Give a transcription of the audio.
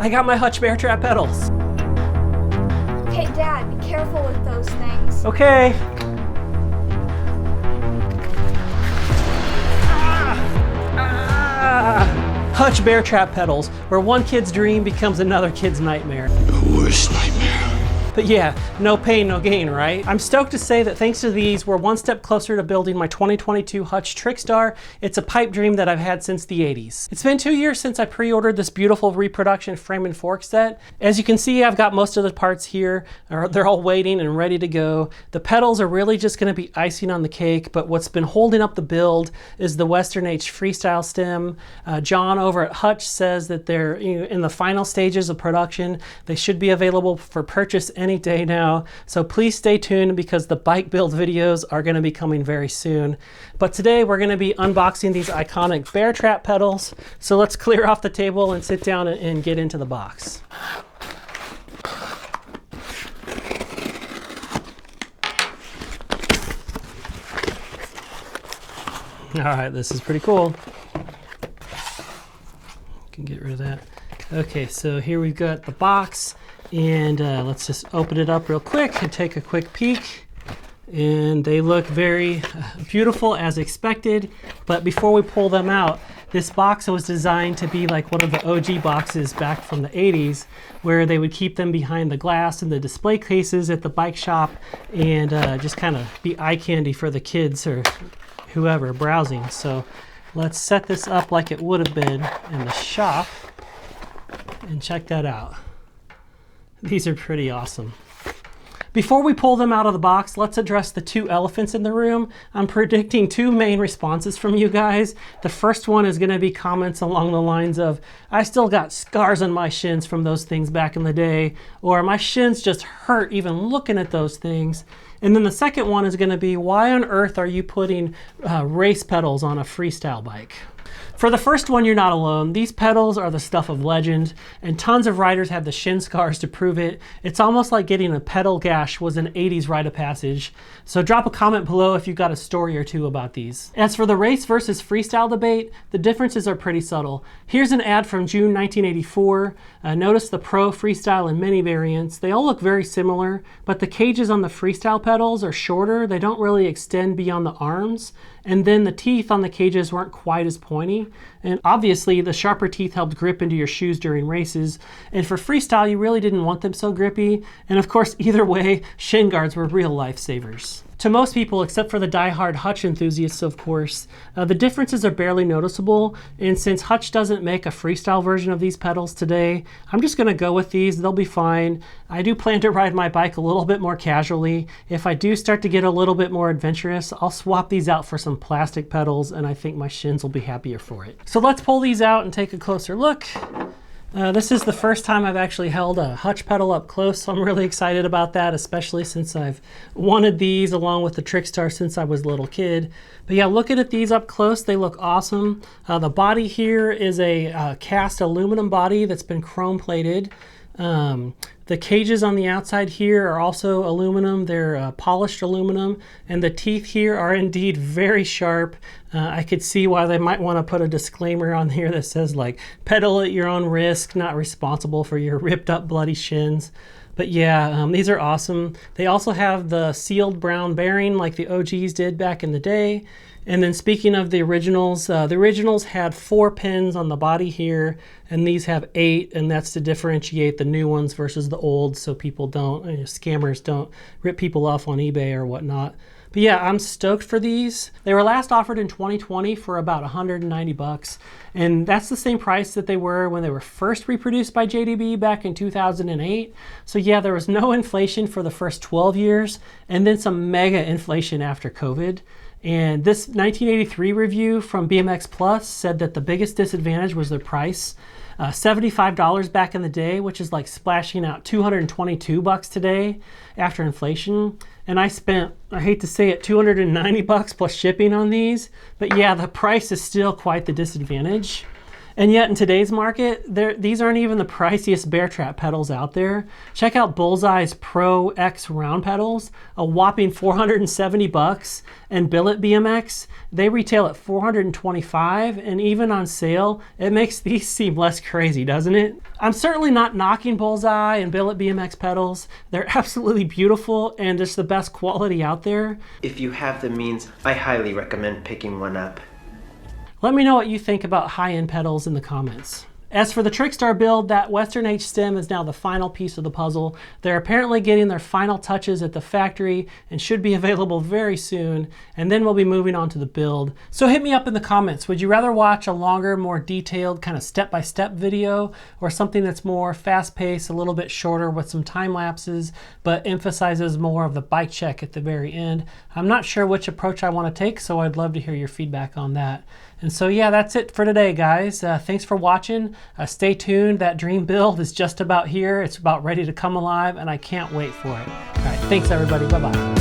I got my Hutch Bear Trap pedals. Hey Dad, be careful with those things. Okay. Hutch Bear Trap pedals, where one kid's dream becomes another kid's nightmare. The worst nightmare. But yeah, no pain, no gain, right? I'm stoked to say that thanks to these, we're one step closer to building my 2022 Hutch Trick Star. It's a pipe dream that I've had since the 80s. It's been 2 years since I pre-ordered this beautiful reproduction frame and fork set. As you can see, I've got most of the parts here. They're all waiting and ready to go. The pedals are really just gonna be icing on the cake, but what's been holding up the build is the Western H freestyle stem. John over at Hutch says that they're in the final stages of production. They should be available for purchase any day now, so please stay tuned because the bike build videos are going to be coming very soon. But today we're going to be unboxing these iconic Bear Trap pedals, so let's clear off the table and sit down and get into the box. All right, this is pretty cool. Can get rid of that. Okay, so here we've got the box. And let's just open it up real quick and take a quick peek. And they look very beautiful as expected. But before we pull them out, this box was designed to be like one of the OG boxes back from the 80s, where they would keep them behind the glass in the display cases at the bike shop and just kind of be eye candy for the kids or whoever browsing. So let's set this up like it would have been in the shop and check that out. These are pretty awesome. Before we pull them out of the box, let's address the two elephants in the room. I'm predicting two main responses from you guys. The first one is going to be comments along the lines of, I still got scars on my shins from those things back in the day, or my shins just hurt even looking at those things. And then the second one is going to be, why on earth are you putting race pedals on a freestyle bike? For the first one, you're not alone. These pedals are the stuff of legend, and tons of riders have the shin scars to prove it. It's almost like getting a pedal gash was an 80s rite of passage. So drop a comment below if you've got a story or two about these. As for the race versus freestyle debate, the differences are pretty subtle. Here's an ad from June 1984. Notice the Pro, Freestyle, and Mini variants. They all look very similar, but the cages on the freestyle pedals are shorter. They don't really extend beyond the arms. And then the teeth on the cages weren't quite as pointy. And obviously the sharper teeth helped grip into your shoes during races. And for freestyle, you really didn't want them so grippy. And of course, either way, shin guards were real lifesavers. To most people, except for the die-hard Hutch enthusiasts, of course, the differences are barely noticeable. And since Hutch doesn't make a freestyle version of these pedals today, I'm just gonna go with these. They'll be fine. I do plan to ride my bike a little bit more casually. If I do start to get a little bit more adventurous, I'll swap these out for some plastic pedals, and I think my shins will be happier for it. So let's pull these out and take a closer look. This is the first time I've actually held a Hutch pedal up close, so I'm really excited about that, especially since I've wanted these along with the Trick Star since I was a little kid. But yeah, looking at these up close, they look awesome. The body here is a cast aluminum body that's been chrome plated. The cages on the outside here are also aluminum. They're polished aluminum, and the teeth here are indeed very sharp. I could see why they might want to put a disclaimer on here that says like, pedal at your own risk, not responsible for your ripped up bloody shins. But yeah, these are awesome. They also have the sealed brown bearing like the OGs did back in the day. And then speaking of the originals had 4 pins on the body here, and these have 8, and that's to differentiate the new ones versus the old, so people don't, scammers don't rip people off on eBay or whatnot. But yeah, I'm stoked for these. They were last offered in 2020 for about 190 bucks, and that's the same price that they were when they were first reproduced by JDB back in 2008. So yeah, there was no inflation for the first 12 years, and then some mega inflation after COVID. And this 1983 review from BMX Plus said that the biggest disadvantage was their price. $75 back in the day, which is like splashing out 222 bucks today after inflation. And I spent, I hate to say it, 290 bucks plus shipping on these. But yeah, the price is still quite the disadvantage. And yet in today's market, these aren't even the priciest bear trap pedals out there. Check out Bullseye's Pro X round pedals, a whopping 470 bucks, and Billet BMX, they retail at 425, and even on sale, it makes these seem less crazy, doesn't it? I'm certainly not knocking Bullseye and Billet BMX pedals. They're absolutely beautiful and just the best quality out there. If you have the means, I highly recommend picking one up. Let me know what you think about high-end pedals in the comments. As for the Trick Star build, that Western H stem is now the final piece of the puzzle. They're apparently getting their final touches at the factory and should be available very soon, and then we'll be moving on to the build. So hit me up in the comments. Would you rather watch a longer, more detailed kind of step-by-step video, or something that's more fast-paced, a little bit shorter with some time lapses, but emphasizes more of the bike check at the very end? I'm not sure which approach I want to take, so I'd love to hear your feedback on that. And so yeah, that's it for today, guys. Thanks for watching. Stay tuned. That dream build is just about here. It's about ready to come alive, and I can't wait for it. All right, thanks everybody. Bye-bye.